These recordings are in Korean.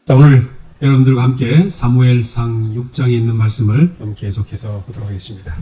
자, 오늘 여러분들과 함께 사무엘상 6장에 있는 말씀을 좀 계속해서 보도록 하겠습니다.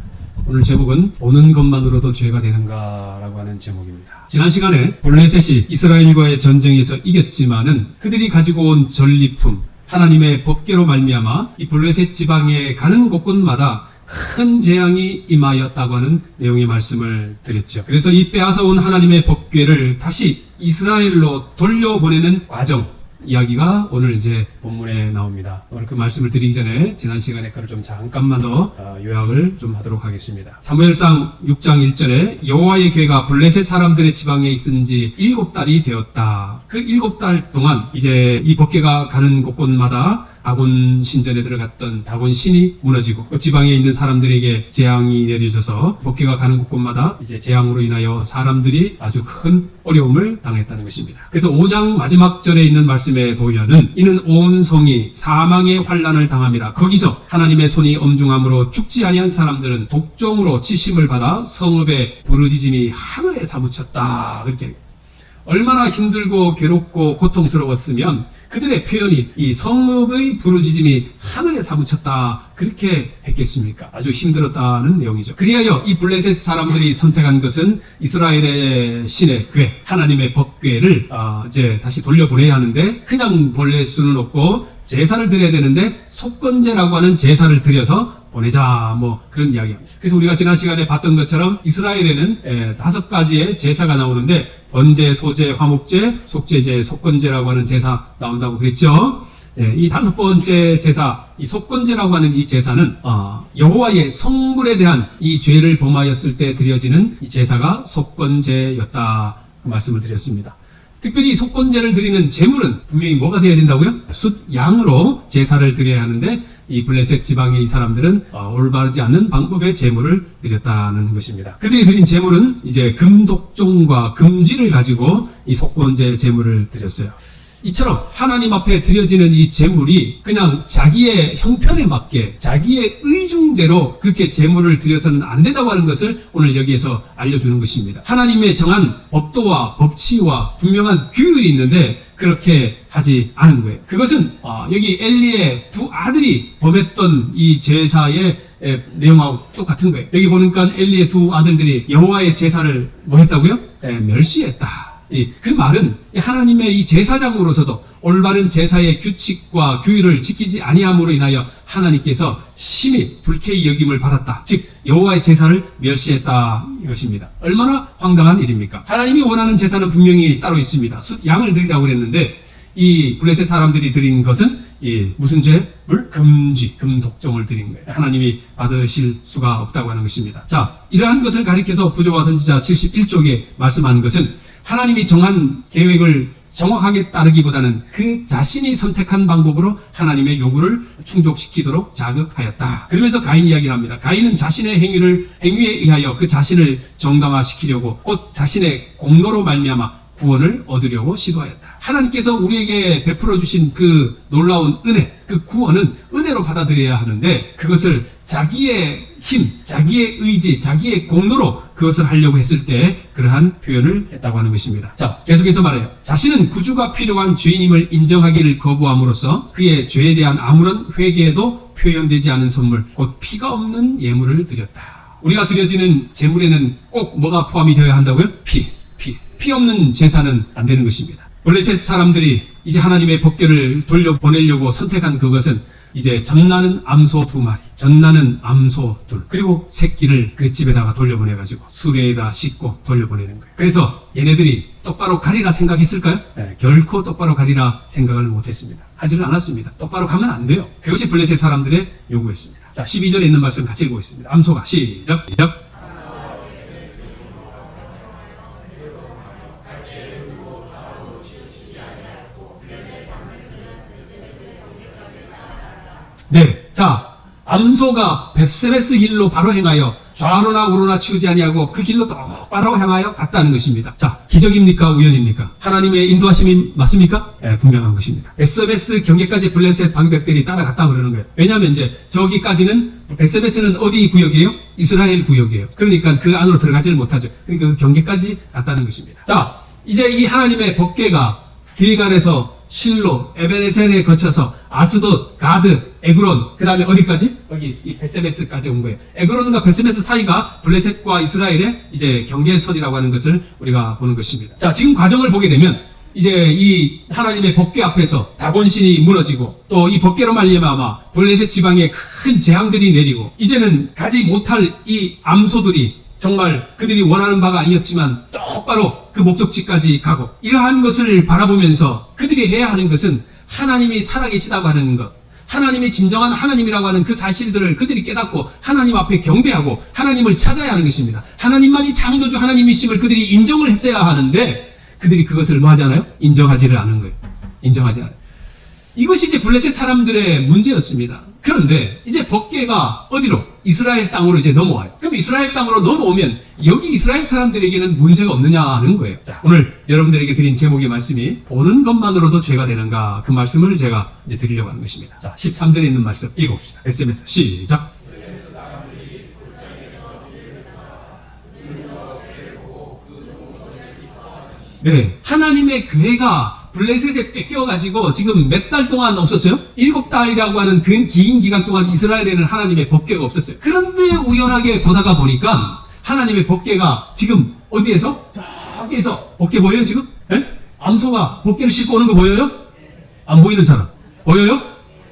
오늘 제목은 보는 것만으로도 죄가 되는가 라고 하는 제목입니다. 지난 시간에 블레셋이 이스라엘과의 전쟁에서 이겼지만은 그들이 가지고 온 전리품 하나님의 법궤로 말미암아 이 블레셋 지방에 가는 곳곳마다 큰 재앙이 임하였다고 하는 내용의 말씀을 드렸죠. 그래서 이 빼앗아온 하나님의 법궤를 다시 이스라엘로 돌려보내는 과정 이야기가 오늘 이제 본문에 나옵니다. 오늘 그 말씀을 드리기 전에 지난 시간에 그를 좀 잠깐만 더 요약을 좀 하도록 하겠습니다. 사무엘상 6장 1절에 여호와의 궤가 블레셋 사람들의 지방에 있은 지 7달이 되었다. 그 7달 동안 이제 이 법궤가 가는 곳곳마다 다곤 신전에 들어갔던 다곤 신이 무너지고 그 지방에 있는 사람들에게 재앙이 내려져서 법궤가 가는 곳곳마다 이제 재앙으로 인하여 사람들이 아주 큰 어려움을 당했다는 것입니다. 그래서 5장 마지막 절에 있는 말씀에 보면은 이는 온 성이 사망의 환난을 당함이라. 거기서 하나님의 손이 엄중함으로 죽지 아니한 사람들은 독종으로 치심을 받아 성읍의 부르짖음이 하늘에 사무쳤다. 그렇게 얼마나 힘들고 괴롭고 고통스러웠으면 그들의 표현이 이 성읍의 부르짖음이 하늘에 사무쳤다 그렇게 했겠습니까? 아주 힘들었다는 내용이죠. 그리하여 이 블레셋 사람들이 선택한 것은 이스라엘의 신의 궤, 하나님의 법궤를 이제 다시 돌려보내야 하는데 그냥 보낼 수는 없고 제사를 드려야 되는데 속건제라고 하는 제사를 드려서 보내자 그런 이야기입니다. 그래서 우리가 지난 시간에 봤던 것처럼 이스라엘에는 5가지의 제사가 나오는데 번제, 소제, 화목제, 속제제, 속건제라고 하는 제사 나온다고 그랬죠. 이 5번째 제사, 이 속건제라고 하는 이 제사는 여호와의 성물에 대한 이 죄를 범하였을 때 드려지는 이 제사가 속건제였다 그 말씀을 드렸습니다. 특별히 속건제를 드리는 제물은 분명히 뭐가 되어야 된다고요? 숫 양으로 제사를 드려야 하는데 이 블레셋 지방의 이 사람들은 올바르지 않는 방법의 제물을 드렸다는 것입니다. 그들이 드린 제물은 이제 금독종과 금지를 가지고 이 속건제 제물을 드렸어요. 이처럼 하나님 앞에 드려지는 이 제물이 그냥 자기의 형편에 맞게 자기의 의중대로 그렇게 제물을 드려서는 안 된다고 하는 것을 오늘 여기에서 알려주는 것입니다. 하나님의 정한 법도와 법치와 분명한 규율이 있는데 그렇게 하지 않은 거예요. 그것은 여기 엘리의 2 아들이 범했던 이 제사의 내용하고 똑같은 거예요. 여기 보니까 엘리의 2 아들들이 여호와의 제사를 뭐 했다고요? mercy했다. 그 말은 하나님의 이 제사장으로서도 올바른 제사의 규칙과 규율을 지키지 아니함으로 인하여 하나님께서 심히 불쾌히 여김을 받았다. 즉 여호와의 제사를 멸시했다 이것입니다. 얼마나 황당한 일입니까? 하나님이 원하는 제사는 분명히 따로 있습니다. 양을 드리라고 그랬는데 이 블레셋 사람들이 드린 것은 무슨 죄물? 금지, 금독종을 드린 거예요. 하나님이 받으실 수가 없다고 하는 것입니다. 자, 이러한 것을 가리켜서 부조와 선지자 71쪽에 말씀한 것은 하나님이 정한 계획을 정확하게 따르기보다는 그 자신이 선택한 방법으로 하나님의 요구를 충족시키도록 자극하였다. 그러면서 가인 이야기를 합니다. 가인은 자신의 행위에 의하여 그 자신을 정당화시키려고 곧 자신의 공로로 말미암아 구원을 얻으려고 시도하였다. 하나님께서 우리에게 베풀어 주신 그 놀라운 은혜, 그 구원은 은혜로 받아들여야 하는데 그것을 자기의 힘, 자기의 의지, 자기의 공로로 그것을 하려고 했을 때 그러한 표현을 했다고 하는 것입니다. 자, 계속해서 말해요. 자신은 구주가 필요한 죄인임을 인정하기를 거부함으로써 그의 죄에 대한 아무런 회개에도 표현되지 않은 선물, 곧 피가 없는 예물을 드렸다. 우리가 드려지는 제물에는 꼭 뭐가 포함이 되어야 한다고요? 피 없는 제사는 안 되는 것입니다. 블레셋 사람들이 이제 하나님의 법궤를 돌려보내려고 선택한 그것은 이제 젖나는 암소 2마리, 젖나는 암소 2, 그리고 새끼를 그 집에다가 돌려보내가지고 수레에다 싣고 돌려보내는 거예요. 그래서 얘네들이 똑바로 가리라 생각했을까요? 결코 똑바로 가리라 생각을 못했습니다. 하지를 않았습니다. 똑바로 가면 안 돼요. 그것이 블레셋 사람들의 요구였습니다. 자, 12절에 있는 말씀 같이 읽어보겠습니다. 암소가 시작. 네, 자, 암소가 벳세베스 길로 바로 행하여 좌로나 우로나 치우지 아니하고 그 길로 똑바로 향하여 갔다는 것입니다. 자, 기적입니까? 우연입니까? 하나님의 인도하심이 맞습니까? 분명한 것입니다. 벳세베스 경계까지 블레셋 방백들이 따라갔다 그러는 거예요. 왜냐하면 이제 저기까지는 벳세베스는 어디 구역이에요? 이스라엘 구역이에요. 그러니까 그 안으로 들어가지를 못하죠. 그러니까 그 경계까지 갔다는 것입니다. 자, 이제 이 하나님의 법궤가 길갈에서 실로, 에베네셀에 거쳐서 아스돗, 가드, 에그론, 그 다음에 어디까지? 여기 이 베세메스까지 온 거예요. 에그론과 베세메스 사이가 블레셋과 이스라엘의 이제 경계선이라고 하는 것을 우리가 보는 것입니다. 자, 지금 과정을 보게 되면 이제 이 하나님의 법궤 앞에서 다곤신이 무너지고 또 이 법궤로 말미암아 블레셋 지방에 큰 재앙들이 내리고 이제는 가지 못할 이 암소들이 정말 그들이 원하는 바가 아니었지만 똑바로 그 목적지까지 가고 이러한 것을 바라보면서 그들이 해야 하는 것은 하나님이 살아계시다고 하는 것, 하나님이 진정한 하나님이라고 하는 그 사실들을 그들이 깨닫고 하나님 앞에 경배하고 하나님을 찾아야 하는 것입니다. 하나님만이 창조주 하나님이심을 그들이 인정을 했어야 하는데 그들이 그것을 뭐 하잖아요? 인정하지를 않은 거예요. 인정하지 않아요. 이것이 이제 블레셋 사람들의 문제였습니다. 그런데 이제 법궤가 어디로? 이스라엘 땅으로 이제 넘어와요. 그럼 이스라엘 땅으로 넘어오면 여기 이스라엘 사람들에게는 문제가 없느냐는 거예요. 자, 오늘 여러분들에게 드린 제목의 말씀이 보는 것만으로도 죄가 되는가? 그 말씀을 제가 이제 드리려고 하는 것입니다. 자, 13절에 있는 말씀 읽어봅시다. SMS 시작. 네, 하나님의 교회가 블레셋에 뺏겨가지고 지금 몇 달 동안 없었어요? 7달이라고 하는 그 긴 기간 동안 이스라엘에는 하나님의 법궤가 없었어요. 그런데 우연하게 보다가 보니까 하나님의 법궤가 지금 어디에서? 저기에서 법궤 보여요 지금? 예? 암소가 법궤를 싣고 오는 거 보여요? 안 보이는 사람 보여요?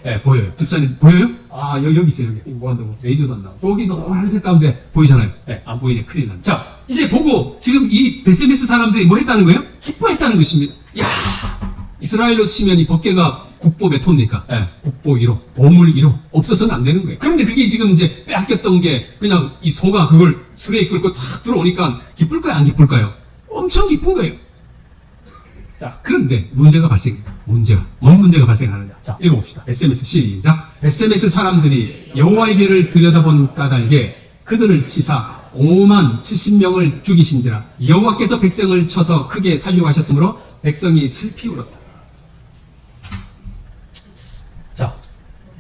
네, 보여요. 집사님 보여요? 아, 여기 있어요. 여기 뭐 한다고 레이저도 안 나와. 저기 노란색 가운데 보이잖아요. 네, 안 보이네. 큰일 났네. 자, 이제 보고 지금 이 베세메스 사람들이 뭐 했다는 거예요? 기뻐했다는 것입니다. 야, 이스라엘로 치면 이 법궤가 국보 몇 호입니까? 네, 국보 1호, 보물 1호 없어서는 안 되는 거예요. 그런데 그게 지금 이제 빼앗겼던 게 그냥 이 소가 그걸 수레에 끌고 탁 들어오니까 기쁠까요? 안 기쁠까요? 엄청 기쁜 거예요. 자, 그런데 문제가 발생합니다. 뭔 문제가 발생하느냐? 자, 읽어봅시다. 베세메스 시작. 베세메스 사람들이 여호와의 길을 들여다본 까닭에 그들을 치사 5만 70명을 죽이신지라 여호와께서 백성을 쳐서 크게 살육하셨으므로 백성이 슬피 울었다. 자,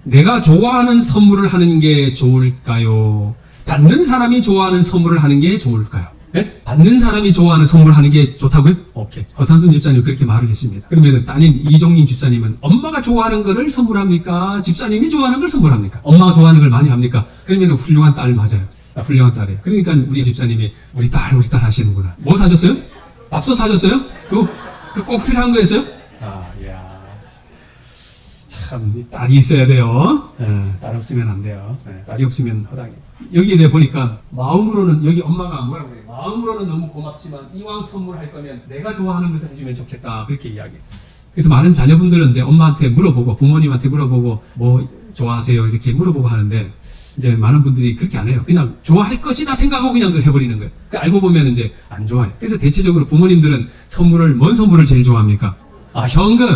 내가 좋아하는 선물을 하는 게 좋을까요? 받는 사람이 좋아하는 선물을 하는 게 좋을까요? 네? 받는 사람이 좋아하는 선물을 하는 게 좋다고요? 오케이. 허산순 집사님 그렇게 말을 했습니다. 그러면 따님 이종님 집사님은 엄마가 좋아하는 거를 선물합니까? 집사님이 좋아하는 걸 선물합니까? 엄마가 좋아하는 걸 많이 합니까? 그러면 훌륭한 딸 맞아요. 훌륭한 딸이에요. 그러니까 우리 집사님이 우리 딸 하시는구나. 뭐 사줬어요? 밥솥 사줬어요? 그 꼭 필요한 거였어요? 아, 이야. 참, 딸이 있어야 돼요. 딸 없으면 안 돼요. 딸이 없으면 허당해요. 여기에 보니까 마음으로는 여기 엄마가 뭐라고 그래요? 마음으로는 너무 고맙지만 이왕 선물할 거면 내가 좋아하는 것을 해주면 좋겠다. 그렇게 이야기해요. 그래서 많은 자녀분들은 이제 엄마한테 물어보고 부모님한테 물어보고 뭐 좋아하세요? 이렇게 물어보고 하는데 이제 많은 분들이 그렇게 안 해요. 그냥 좋아할 것이다 생각하고 그냥 그걸 해버리는 거예요. 알고 보면 이제 안 좋아해요. 그래서 대체적으로 부모님들은 뭔 선물을 제일 좋아합니까? 아, 현금.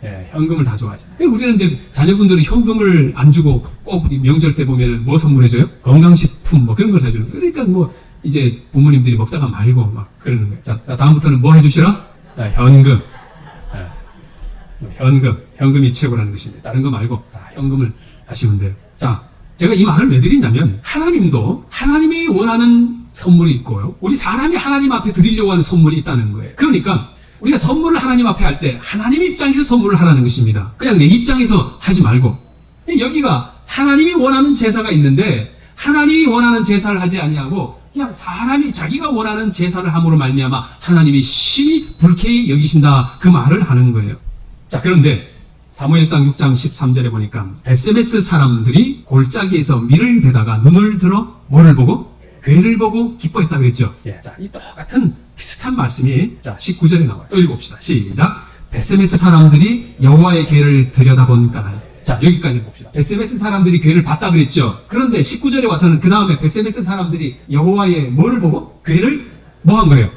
예, 현금을 다 좋아하죠. 우리는 이제 자녀분들은 현금을 안 주고 꼭 명절 때 보면은 뭐 선물해줘요? 건강식품 뭐 그런 걸 사주는 거예요. 그러니까 뭐 이제 부모님들이 먹다가 말고 막 그러는 거예요. 자, 다음부터는 뭐 해주시라? 현금. 현금이 최고라는 것입니다. 다른 거 말고 다 현금을 하시면 돼요. 자, 제가 이 말을 왜 드리냐면 하나님도 하나님이 원하는 선물이 있고요. 우리 사람이 하나님 앞에 드리려고 하는 선물이 있다는 거예요. 그러니까 우리가 선물을 하나님 앞에 할 때 하나님 입장에서 선물을 하라는 것입니다. 그냥 내 입장에서 하지 말고 여기가 하나님이 원하는 제사가 있는데 하나님이 원하는 제사를 하지 아니하고 그냥 사람이 자기가 원하는 제사를 함으로 말미암아 하나님이 심히 불쾌히 여기신다 그 말을 하는 거예요. 자, 그런데 사무엘상 6장 13절에 보니까 베세메스 사람들이 골짜기에서 밀을 베다가 눈을 들어 뭐를 보고? 괴를 보고 기뻐했다 그랬죠. 예, 자, 이 똑같은 비슷한 말씀이 자 19절에 나와요. 또 읽어봅시다. 시작. 베세메스 사람들이 여호와의 궤를 들여다본 까닭. 자, 여기까지 봅시다. 베세메스 사람들이 궤를 봤다 그랬죠. 그런데 19절에 와서는 그 다음에 베세메스 사람들이 여호와의 뭐를 보고? 궤를 뭐 한 거예요?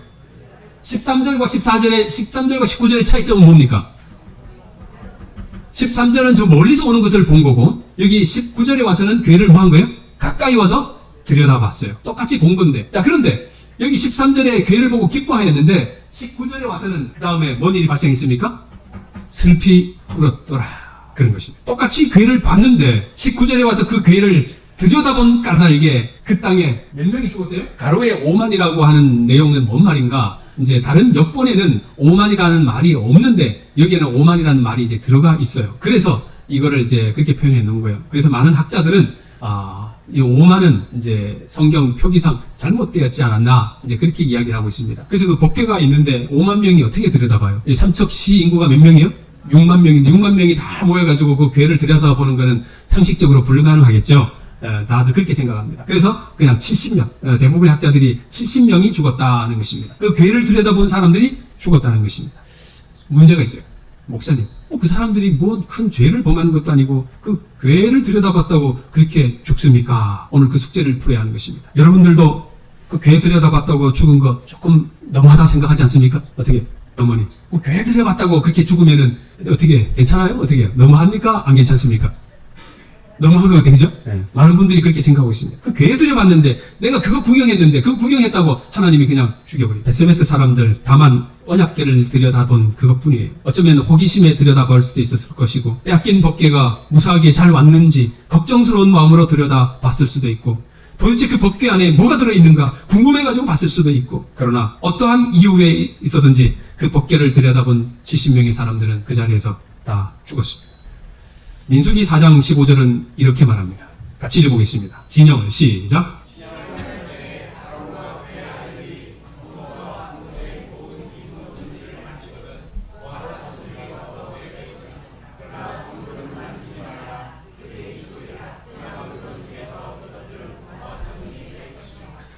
13절과 19절의 차이점은 뭡니까? 13절은 저 멀리서 오는 것을 본 거고 여기 19절에 와서는 궤를 뭐 한 거예요? 가까이 와서 들여다봤어요. 똑같이 본 건데. 자, 그런데 여기 13절에 궤를 보고 기뻐하였는데 19절에 와서는 그 다음에 뭔 일이 발생했습니까? 슬피 울었더라. 그런 것입니다. 똑같이 궤를 봤는데 19절에 와서 그 궤를 들여다본 까닭에 그 땅에 몇 명이 죽었대요? 가로에 5만이라고 하는 내용은 뭔 말인가? 이제 다른 역본에는 5만이라는 말이 없는데 여기에는 5만이라는 말이 이제 들어가 있어요. 그래서 이거를 이제 그렇게 표현해 놓은 거예요. 그래서 많은 학자들은 이 5만은 이제 성경 표기상 잘못되었지 않았나 이제 그렇게 이야기를 하고 있습니다. 그래서 그 법궤가 있는데 5만 명이 어떻게 들여다봐요? 이 삼척시 인구가 몇 명이요? 6만 명인데 6만 명이 다 모여가지고 그 궤를 들여다보는 거는 상식적으로 불가능하겠죠. 다들 그렇게 생각합니다. 그래서 그냥 70명, 대부분의 학자들이 70명이 죽었다는 것입니다. 그 궤를 들여다본 사람들이 죽었다는 것입니다. 문제가 있어요. 목사님, 그 사람들이 뭐 큰 죄를 범한 것도 아니고 그 궤를 들여다봤다고 그렇게 죽습니까? 오늘 그 숙제를 풀어야 하는 것입니다. 여러분들도 그 궤 들여다봤다고 죽은 거 조금 너무하다 생각하지 않습니까? 어떻게? 어머니, 궤 들여봤다고 그렇게 죽으면은 어떻게 괜찮아요? 어떻게 너무합니까? 안 괜찮습니까? 너무한 거 되죠? 네. 많은 분들이 그렇게 생각하고 있습니다. 그 궤 들여봤는데 내가 그거 구경했는데 그거 구경했다고 하나님이 그냥 죽여버려요. 베세메스 사람들 다만 언약궤를 들여다본 그것뿐이에요. 어쩌면 호기심에 들여다볼 수도 있었을 것이고 빼앗긴 법궤가 무사하게 잘 왔는지 걱정스러운 마음으로 들여다봤을 수도 있고 도대체 그 법궤 안에 뭐가 들어있는가 궁금해가지고 봤을 수도 있고 그러나 어떠한 이유에 있었든지 그 법궤를 들여다본 70명의 사람들은 그 자리에서 다 죽었습니다. 민수기 4장 15절은 이렇게 말합니다. 같이 읽어보겠습니다. 진영을 시작.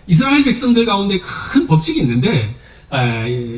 이스라엘 백성들 가운데 큰 법칙이 있는데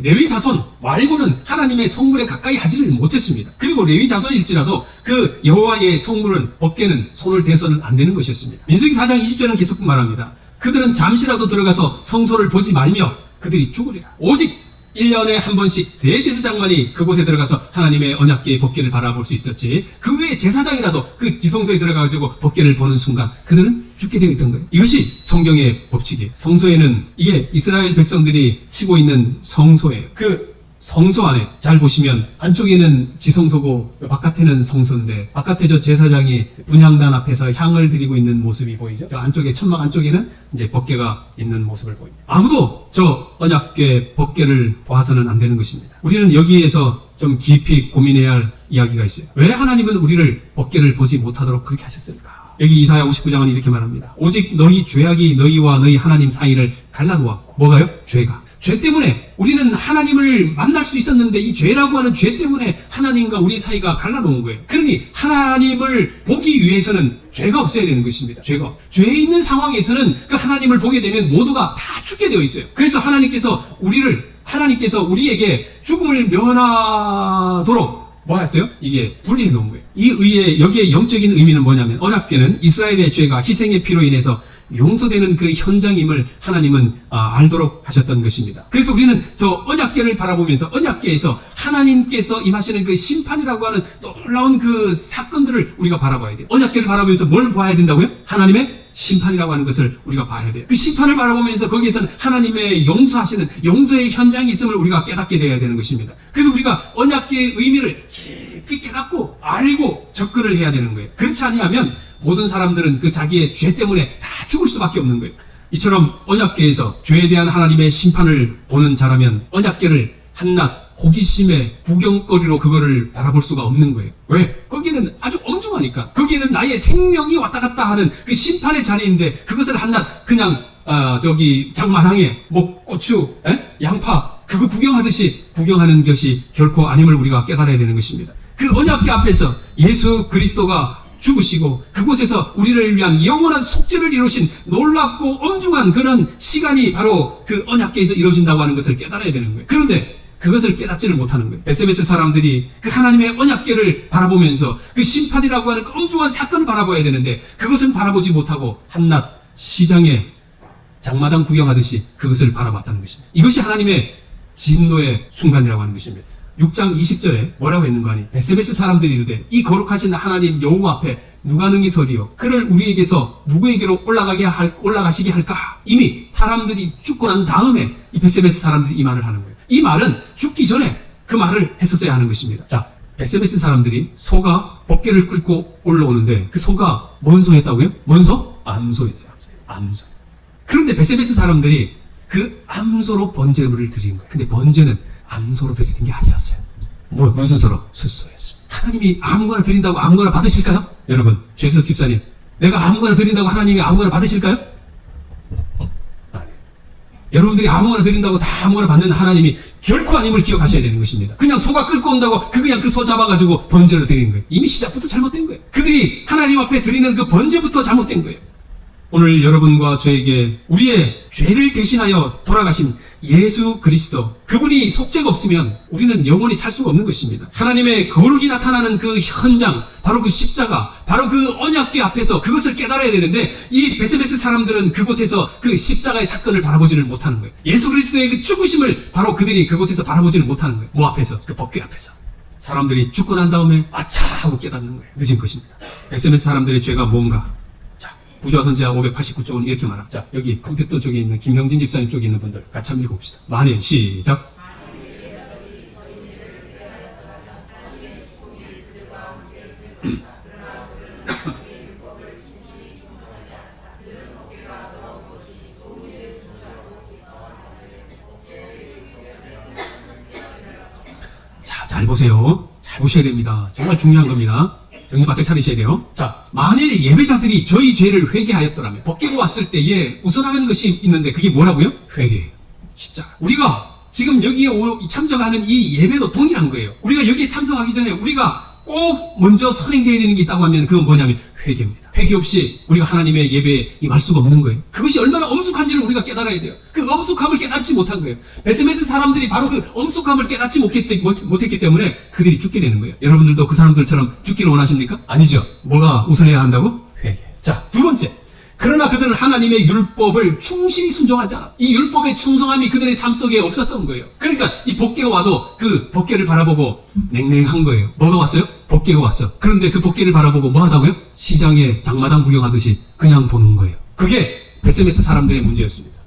레위 자손 말고는 하나님의 성물에 가까이 하지를 못했습니다. 그리고 레위 자손일지라도 그 여호와의 성물은 법궤는 손을 대서는 안 되는 것이었습니다. 민수기 4장 20절은 계속 말합니다. 그들은 잠시라도 들어가서 성소를 보지 말며 그들이 죽으리라. 오직 1년에 한 번씩 대제사장만이 그곳에 들어가서 하나님의 언약궤의 법궤를 바라볼 수 있었지 그 외에 제사장이라도 그 지성소에 들어가가지고 법궤를 보는 순간 그들은 죽게 되어 있던 거예요. 이것이 성경의 법칙이에요. 성소에는 이게 이스라엘 백성들이 치고 있는 성소예요. 그 성소 안에 잘 보시면 안쪽에는 지성소고 바깥에는 성소인데 바깥에 저 제사장이 분향단 앞에서 향을 드리고 있는 모습이 보이죠. 저 안쪽에 천막 안쪽에는 이제 법궤가 있는 모습을 보입니다. 아무도 저 언약궤 법궤를 보아서는 안 되는 것입니다. 우리는 여기에서 좀 깊이 고민해야 할 이야기가 있어요. 왜 하나님은 우리를 법궤를 보지 못하도록 그렇게 하셨을까? 여기 이사야 59장은 이렇게 말합니다. 오직 너희 죄악이 너희와 너희 하나님 사이를 갈라놓았고 뭐가요? 죄가. 죄 때문에 우리는 하나님을 만날 수 있었는데 이 죄라고 하는 죄 때문에 하나님과 우리 사이가 갈라놓은 거예요. 그러니 하나님을 보기 위해서는 죄가 없어야 되는 것입니다. 죄 있는 상황에서는 그 하나님을 보게 되면 모두가 다 죽게 되어 있어요. 그래서 하나님께서 우리에게 죽음을 면하도록 뭐 했어요? 이게 분리해 놓은 거예요. 여기에 영적인 의미는 뭐냐면 언약궤는 이스라엘의 죄가 희생의 피로 인해서 용서되는 그 현장임을 하나님은 알도록 하셨던 것입니다. 그래서 우리는 저 언약궤를 바라보면서 언약궤에서 하나님께서 임하시는 그 심판이라고 하는 놀라운 그 사건들을 우리가 바라봐야 돼요. 언약궤를 바라보면서 뭘 봐야 된다고요? 하나님의 심판이라고 하는 것을 우리가 봐야 돼요. 그 심판을 바라보면서 거기에서는 하나님의 용서하시는 용서의 현장이 있음을 우리가 깨닫게 되어야 되는 것입니다. 그래서 우리가 언약궤의 의미를 깊이 깨닫고 알고 접근을 해야 되는 거예요. 그렇지 아니하면 모든 사람들은 그 자기의 죄 때문에 다 죽을 수밖에 없는 거예요. 이처럼 언약궤에서 죄에 대한 하나님의 심판을 보는 자라면 언약궤를 한낱 호기심의 구경거리로 그거를 바라볼 수가 없는 거예요. 왜? 거기는 아주 엄중하니까. 거기는 나의 생명이 왔다 갔다 하는 그 심판의 자리인데 그것을 한낱 그냥 장마당에 고추, 양파 그거 구경하듯이 구경하는 것이 결코 아님을 우리가 깨달아야 되는 것입니다. 그 언약궤 앞에서 예수 그리스도가 죽으시고 그곳에서 우리를 위한 영원한 속죄를 이루신 놀랍고 엄중한 그런 시간이 바로 그 언약궤에서 이루어진다고 하는 것을 깨달아야 되는 거예요. 그런데 그것을 깨닫지를 못하는 거예요. 베세메스 사람들이 그 하나님의 언약궤를 바라보면서 그 심판이라고 하는 그 엄중한 사건을 바라봐야 되는데 그것은 바라보지 못하고 한낱 시장에 장마당 구경하듯이 그것을 바라봤다는 것입니다. 이것이 하나님의 진노의 순간이라고 하는 것입니다. 6장 20절에 뭐라고 했는 거 아니? 베세메스 사람들이 이르되 이 거룩하신 하나님 여호와 앞에 누가 능히 서리요? 그를 우리에게서 누구에게로 올라가시게 할까? 이미 사람들이 죽고 난 다음에 이 베세메스 사람들이 이 말을 하는 거예요. 이 말은 죽기 전에 그 말을 했었어야 하는 것입니다. 자, 베세메스 사람들이 소가 법궤를 끌고 올라오는데 그 소가 뭔 소였다고요? 뭔 소? 암소였어요. 암소. 그런데 베세메스 사람들이 그 암소로 번제물을 드리는 거예요. 근데 번제는 암소로 드리는 게 아니었어요. 무슨 소로? 숫소였어요. 하나님이 아무거나 드린다고 아무거나 받으실까요? 여러분, 최석 집사님, 내가 아무거나 드린다고 하나님이 아무거나 받으실까요? 아니에요. 여러분들이 아무거나 드린다고 다 아무거나 받는 하나님이 결코 아님을 기억하셔야 되는 것입니다. 그냥 소가 끌고 온다고 그냥 그 소 잡아가지고 번제를 드리는 거예요. 이미 시작부터 잘못된 거예요. 그들이 하나님 앞에 드리는 그 번제부터 잘못된 거예요. 오늘 여러분과 저에게 우리의 죄를 대신하여 돌아가신 예수 그리스도, 그분이 속죄가 없으면 우리는 영원히 살 수가 없는 것입니다. 하나님의 거룩이 나타나는 그 현장, 바로 그 십자가, 바로 그 언약궤 앞에서 그것을 깨달아야 되는데, 이 베세베스 사람들은 그곳에서 그 십자가의 사건을 바라보지를 못하는 거예요. 예수 그리스도의 그 죽으심을 바로 그들이 그곳에서 바라보지를 못하는 거예요. 뭐 앞에서? 그 법궤 앞에서. 사람들이 죽고 난 다음에 아차 하고 깨닫는 거예요. 늦은 것입니다. 베세베스 사람들의 죄가 뭔가? 부조선지하 589쪽은 이렇게 말합니다. 자, 여기 컴퓨터 쪽에 있는 김형진 집사님 쪽에 있는 분들 같이 한번 읽어봅시다. 만일 시작. 자, 잘 보세요. 잘 보셔야 됩니다. 정말 중요한 겁니다. 정신 바짝 차리셔야 돼요. 자, 만일 예배자들이 저희 죄를 회개하였더라면, 벗기고 왔을 때에 우선하는 것이 있는데 그게 뭐라고요? 회개예요. 십자가. 우리가 지금 여기에 참석하는 이 예배도 동일한 거예요. 우리가 여기에 참석하기 전에 우리가 꼭 먼저 선행되어야 되는 게 있다고 하면 그건 뭐냐면 회개입니다. 회개 없이 우리가 하나님의 예배에 임할 수가 없는 거예요. 그것이 얼마나 엄숙한지를 우리가 깨달아야 돼요. 그 엄숙함을 깨닫지 못한 거예요. 베세메스 사람들이 바로 그 엄숙함을 깨닫지 못했기 때문에 그들이 죽게 되는 거예요. 여러분들도 그 사람들처럼 죽기를 원하십니까? 아니죠. 뭐가 우선해야 한다고? 회개. 자, 두 번째. 그러나 그들은 하나님의 율법을 충실히 순종하지 않아. 이 율법의 충성함이 그들의 삶 속에 없었던 거예요. 그러니까 이 법궤가 와도 그 법궤를 바라보고 냉랭한 거예요. 뭐가 왔어요? 법궤가 왔어. 그런데 그 법궤를 바라보고 뭐 하다고요? 시장에 장마당 구경하듯이 그냥 보는 거예요. 그게 베세메스 사람들의 문제였습니다.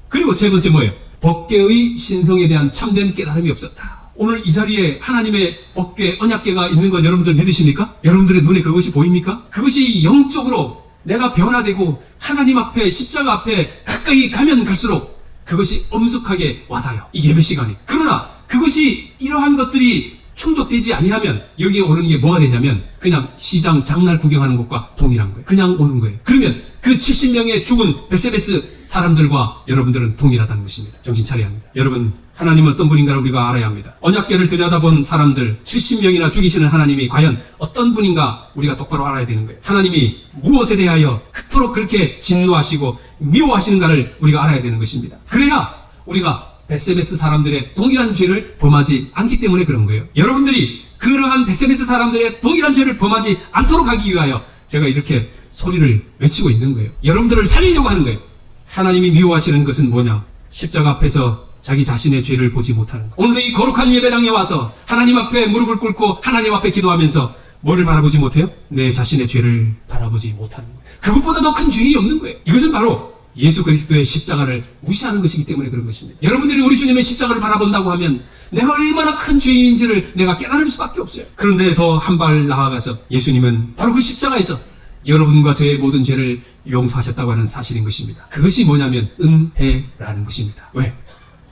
그리고 세 번째 뭐예요? 법궤의 신성에 대한 참된 깨달음이 없었다. 오늘 이 자리에 하나님의 법궤, 언약궤가 있는 건 여러분들 믿으십니까? 여러분들의 눈에 그것이 보입니까? 그것이 영적으로 내가 변화되고 하나님 앞에, 십자가 앞에 가까이 가면 갈수록 그것이 엄숙하게 와닿아요. 이 예배 시간이. 그러나 그것이 이러한 것들이 충족되지 아니하면 여기에 오는 게 뭐가 되냐면 그냥 시장 장날 구경하는 것과 동일한 거예요. 그냥 오는 거예요. 그러면 그 70명의 죽은 베세베스 사람들과 여러분들은 동일하다는 것입니다. 정신 차려야 합니다. 여러분, 하나님은 어떤 분인가를 우리가 알아야 합니다. 언약궤를 들여다본 사람들 70명이나 죽이시는 하나님이 과연 어떤 분인가 우리가 똑바로 알아야 되는 거예요. 하나님이 무엇에 대하여 그토록 그렇게 진노하시고 미워하시는가를 우리가 알아야 되는 것입니다. 그래야 우리가 베세베스 사람들의 동일한 죄를 범하지 않기 때문에 그런 거예요. 여러분들이 그러한 베세베스 사람들의 동일한 죄를 범하지 않도록 하기 위하여 제가 이렇게 소리를 외치고 있는 거예요. 여러분들을 살리려고 하는 거예요. 하나님이 미워하시는 것은 뭐냐? 십자가 앞에서 자기 자신의 죄를 보지 못하는 것. 오늘도 이 거룩한 예배당에 와서 하나님 앞에 무릎을 꿇고 하나님 앞에 기도하면서 뭐를 바라보지 못해요? 내 자신의 죄를 바라보지 못하는 거예요. 그것보다 더 큰 죄인이 없는 거예요. 이것은 바로 예수 그리스도의 십자가를 무시하는 것이기 때문에 그런 것입니다. 여러분들이 우리 주님의 십자가를 바라본다고 하면 내가 얼마나 큰 죄인인지를 내가 깨달을 수밖에 없어요. 그런데 더 한 발 나아가서 예수님은 바로 그 십자가에서 여러분과 저의 모든 죄를 용서하셨다고 하는 사실인 것입니다. 그것이 뭐냐면 은혜라는 것입니다. 왜?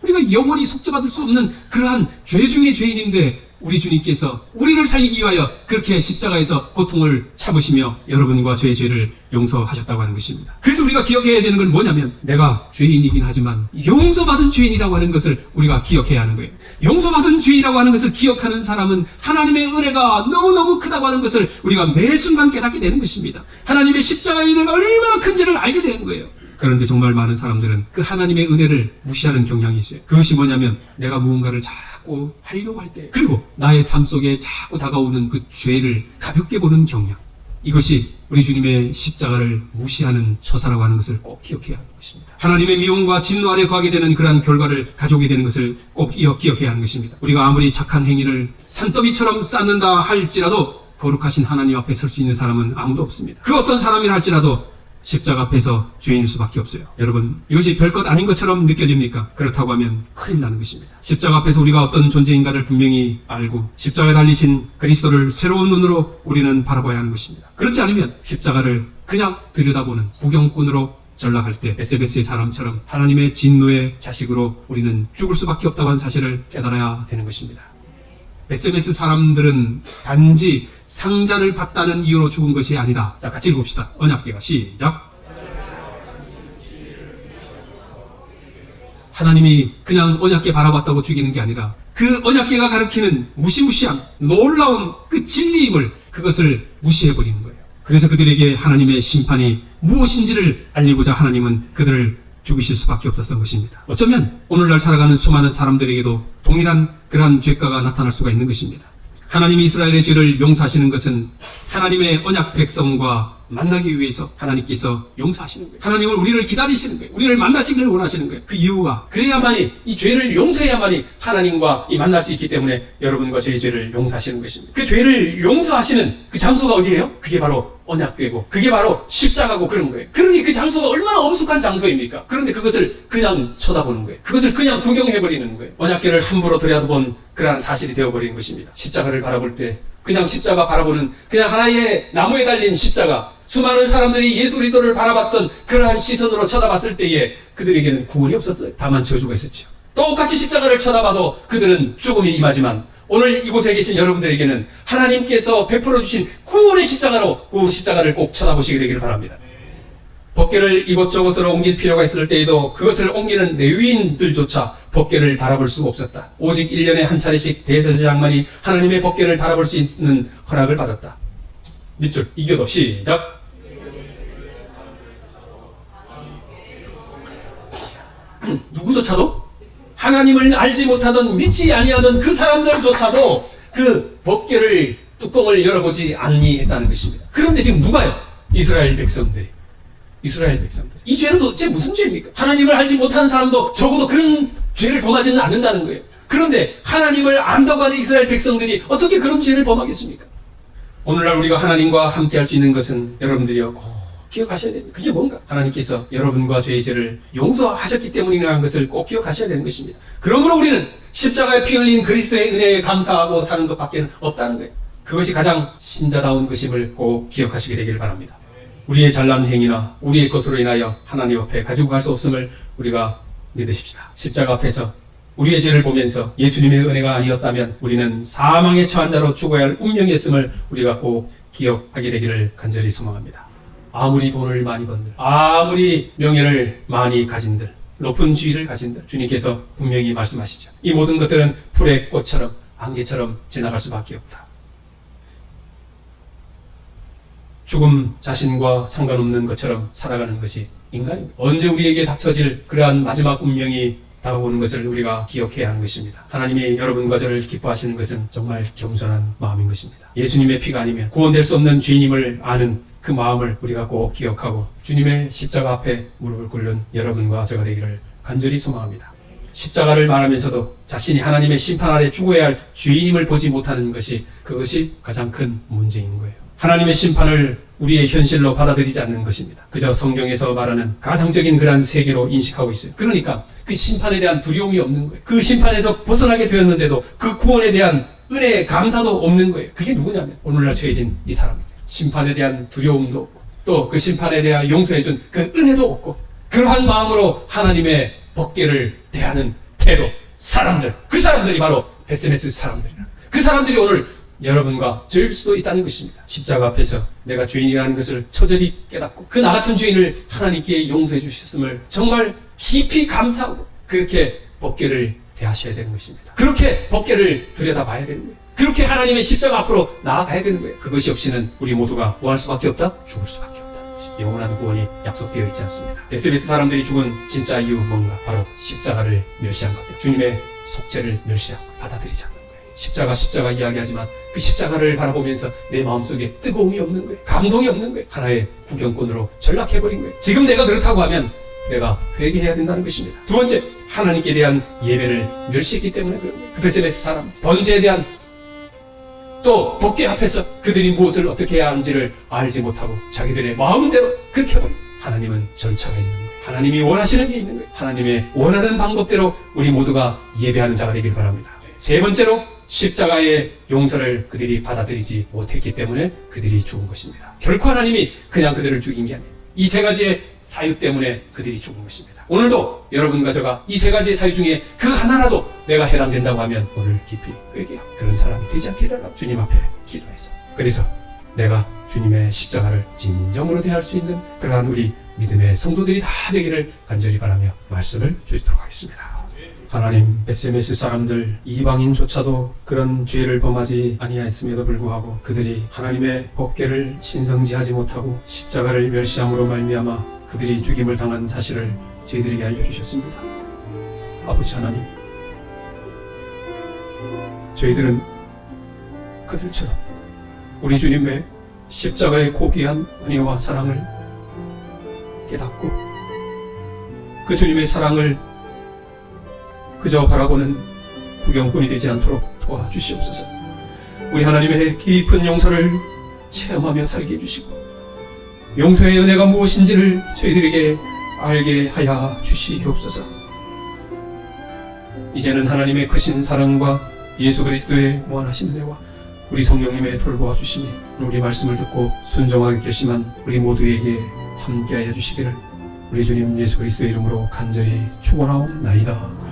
우리가 영원히 속죄받을 수 없는 그러한 죄 중의 죄인인데 우리 주님께서 우리를 살리기 위하여 그렇게 십자가에서 고통을 참으시며 여러분과 저의 죄를 용서하셨다고 하는 것입니다. 그래서 우리가 기억해야 되는 건 뭐냐면 내가 죄인이긴 하지만 용서받은 죄인이라고 하는 것을 우리가 기억해야 하는 거예요. 용서받은 죄인이라고 하는 것을 기억하는 사람은 하나님의 은혜가 너무너무 크다고 하는 것을 우리가 매 순간 깨닫게 되는 것입니다. 하나님의 십자가의 은혜가 얼마나 큰지를 알게 되는 거예요. 그런데 정말 많은 사람들은 그 하나님의 은혜를 무시하는 경향이 있어요. 그것이 뭐냐면 내가 무언가를 자꾸 하려고 할 때, 그리고 나의 삶 속에 자꾸 다가오는 그 죄를 가볍게 보는 경향, 이것이 우리 주님의 십자가를 무시하는 처사라고 하는 것을 꼭 기억해야 하는 것입니다. 하나님의 미움과 진노 아래 거하게 되는 그러한 결과를 가져오게 되는 것을 꼭 기억해야 하는 것입니다. 우리가 아무리 착한 행위를 산더미처럼 쌓는다 할지라도 거룩하신 하나님 앞에 설 수 있는 사람은 아무도 없습니다. 그 어떤 사람이라 할지라도 십자가 앞에서 죄인일 수밖에 없어요. 여러분, 이것이 별것 아닌 것처럼 느껴집니까? 그렇다고 하면 큰일 나는 것입니다. 십자가 앞에서 우리가 어떤 존재인가를 분명히 알고 십자가에 달리신 그리스도를 새로운 눈으로 우리는 바라봐야 하는 것입니다. 그렇지 않으면 십자가를 그냥 들여다보는 구경꾼으로 전락할 때 에세베스의 사람처럼 하나님의 진노의 자식으로 우리는 죽을 수밖에 없다고 하는 사실을 깨달아야 되는 것입니다. 에세베스 사람들은 단지 상잔을 받다는 이유로 죽은 것이 아니다. 자, 같이 읽읍시다. 언약궤가 시작. 하나님이 그냥 언약궤 바라봤다고 죽이는 게 아니라 그 언약궤가 가리키는 무시무시한 놀라운 그 진리임을, 그것을 무시해버리는 거예요. 그래서 그들에게 하나님의 심판이 무엇인지를 알리고자 하나님은 그들을 죽이실 수밖에 없었던 것입니다. 어쩌면 오늘날 살아가는 수많은 사람들에게도 동일한 그러한 죄가가 나타날 수가 있는 것입니다. 하나님이 이스라엘의 죄를 용서하시는 것은 하나님의 언약 백성과 만나기 위해서 하나님께서 용서하시는 거예요. 하나님은 우리를 기다리시는 거예요. 우리를 만나시기를 원하시는 거예요. 그 이유가, 그래야만이, 이 죄를 용서해야만이 하나님과 만날 수 있기 때문에 여러분과 저의 죄를 용서하시는 것입니다. 그 죄를 용서하시는 그 장소가 어디예요? 그게 바로 언약궤고, 그게 바로 십자가고 그런 거예요. 그러니 그 장소가 얼마나 엄숙한 장소입니까? 그런데 그것을 그냥 쳐다보는 거예요. 그것을 그냥 구경해버리는 거예요. 언약궤를 함부로 들여다본 그러한 사실이 되어버리는 것입니다. 십자가를 바라볼 때 그냥 십자가 바라보는, 그냥 하나의 나무에 달린 십자가, 수많은 사람들이 예수 그리스도를 바라봤던 그러한 시선으로 쳐다봤을 때에 그들에게는 구원이 없었어요. 다만 저주가 있었죠. 똑같이 십자가를 쳐다봐도 그들은 죽음이 임하지만, 오늘 이곳에 계신 여러분들에게는 하나님께서 베풀어 주신 구원의 십자가로 그 십자가를 꼭 쳐다보시게 되기를 바랍니다. 법궤를 이곳저곳으로 옮길 필요가 있을 때에도 그것을 옮기는 레위인들조차 법궤를 바라볼 수가 없었다. 오직 1년에 한 차례씩 대제사장만이 하나님의 법궤를 바라볼 수 있는 허락을 받았다. 밑줄 이교도 시작. 누구조차도, 하나님을 알지 못하던, 믿지 아니하던 그 사람들조차도 그 법궤를 뚜껑을 열어보지 아니했다는 것입니다. 그런데 지금 누가요? 이스라엘 백성들이. 이스라엘 백성들. 이 죄는 도대체 무슨 죄입니까? 하나님을 알지 못하는 사람도 적어도 그런 죄를 범하지는 않는다는 거예요. 그런데 하나님을 안다고 하는 이스라엘 백성들이 어떻게 그런 죄를 범하겠습니까? 오늘날 우리가 하나님과 함께 할 수 있는 것은 여러분들이요, 꼭 기억하셔야 됩니다. 그게 뭔가? 하나님께서 여러분과 저의 죄를 용서하셨기 때문이라는 것을 꼭 기억하셔야 되는 것입니다. 그러므로 우리는 십자가에 피 흘린 그리스도의 은혜에 감사하고 사는 것밖에 없다는 거예요. 그것이 가장 신자다운 것임을 꼭 기억하시게 되기를 바랍니다. 우리의 잘난 행위나 우리의 것으로 인하여 하나님 앞에 가지고 갈 수 없음을 우리가 믿으십시다. 십자가 앞에서 우리의 죄를 보면서 예수님의 은혜가 아니었다면 우리는 사망의 처한 자로 죽어야 할 운명이었음을 우리가 꼭 기억하게 되기를 간절히 소망합니다. 아무리 돈을 많이 번들, 아무리 명예를 많이 가진들, 높은 지위를 가진들, 주님께서 분명히 말씀하시죠. 이 모든 것들은 풀의 꽃처럼, 안개처럼 지나갈 수밖에 없다. 죽음 자신과 상관없는 것처럼 살아가는 것이 인간입니다. 언제 우리에게 닥쳐질 그러한 마지막 운명이 다가오는 것을 우리가 기억해야 하는 것입니다. 하나님이 여러분과 저를 기뻐하시는 것은 정말 겸손한 마음인 것입니다. 예수님의 피가 아니면 구원될 수 없는 죄인임을 아는 그 마음을 우리가 꼭 기억하고 주님의 십자가 앞에 무릎을 꿇는 여러분과 저가 되기를 간절히 소망합니다. 십자가를 말하면서도 자신이 하나님의 심판 아래 죽어야 할 죄인임을 보지 못하는 것이, 그것이 가장 큰 문제인 거예요. 하나님의 심판을 우리의 현실로 받아들이지 않는 것입니다. 그저 성경에서 말하는 가상적인 그런 세계로 인식하고 있어요. 그러니까 그 심판에 대한 두려움이 없는 거예요. 그 심판에서 벗어나게 되었는데도 그 구원에 대한 은혜의 감사도 없는 거예요. 그게 누구냐면 오늘날 처해진 이 사람이죠. 심판에 대한 두려움도 없고 또 그 심판에 대한 용서해준 그 은혜도 없고, 그러한 마음으로 하나님의 법궤를 대하는 태도, 사람들, 그 사람들이 바로 베세메스 사람들이라. 그 사람들이 오늘 여러분과 저일 수도 있다는 것입니다. 십자가 앞에서 내가 죄인이라는 것을 처절히 깨닫고 그 나 같은 죄인을 하나님께 용서해 주셨음을 정말 깊이 감사하고 그렇게 법궤를 대하셔야 되는 것입니다. 그렇게 법궤를 들여다봐야 되는 거예요. 그렇게 하나님의 십자가 앞으로 나아가야 되는 거예요. 그것이 없이는 우리 모두가 뭐 할 수밖에 없다? 죽을 수밖에 없다는 것입니다. 영원한 구원이 약속되어 있지 않습니다. 베세베스 사람들이 죽은 진짜 이유 뭔가? 바로 십자가를 멸시한 것 때문에, 주님의 속죄를 멸시하고 받아들이지 않는 거예요. 십자가 이야기하지만 그 십자가를 바라보면서 내 마음속에 뜨거움이 없는 거예요. 감동이 없는 거예요. 하나의 구경꾼으로 전락해버린 거예요. 지금 내가 그렇다고 하면 내가 회개해야 된다는 것입니다. 두 번째, 하나님께 대한 예배를 멸시했기 때문에 그런 거예요. 그 베세베스 사람, 번제에 대한 또 법궤 앞에서 그들이 무엇을 어떻게 해야 하는지를 알지 못하고 자기들의 마음대로 그렇게 해버려요. 하나님은 절차가 있는 거예요. 하나님이 원하시는 게 있는 거예요. 하나님의 원하는 방법대로 우리 모두가 예배하는 자가 되길 바랍니다. 세 번째로, 십자가의 용서를 그들이 받아들이지 못했기 때문에 그들이 죽은 것입니다. 결코 하나님이 그냥 그들을 죽인 게 아니에요. 이 세 가지의 사유 때문에 그들이 죽은 것입니다. 오늘도 여러분과 제가 이 세 가지의 사유 중에 그 하나라도 내가 해당된다고 하면 오늘 깊이 회개하고 그런 사람이 되지 않게 해달라고 주님 앞에 기도해서, 그래서 내가 주님의 십자가를 진정으로 대할 수 있는 그러한 우리 믿음의 성도들이 다 되기를 간절히 바라며 말씀을 주도록 하겠습니다. 하나님, SMS 사람들 이방인조차도 그런 죄를 범하지 아니하였음에도 불구하고 그들이 하나님의 법궤를 신성지하지 못하고 십자가를 멸시함으로 말미암아 그들이 죽임을 당한 사실을 저희들에게 알려주셨습니다. 아버지 하나님, 저희들은 그들처럼 우리 주님의 십자가의 고귀한 은혜와 사랑을 깨닫고 그 주님의 사랑을 그저 바라보는 구경꾼이 되지 않도록 도와주시옵소서. 우리 하나님의 깊은 용서를 체험하며 살게 해주시고 용서의 은혜가 무엇인지를 저희들에게 알게 하여 주시옵소서. 이제는 하나님의 크신 사랑과 예수 그리스도의 무한하신 은혜와 우리 성령님의 돌보아 주심이 우리 말씀을 듣고 순종하게 결심한 우리 모두에게 함께하여 주시기를 우리 주님 예수 그리스도의 이름으로 간절히 축원하옵나이다.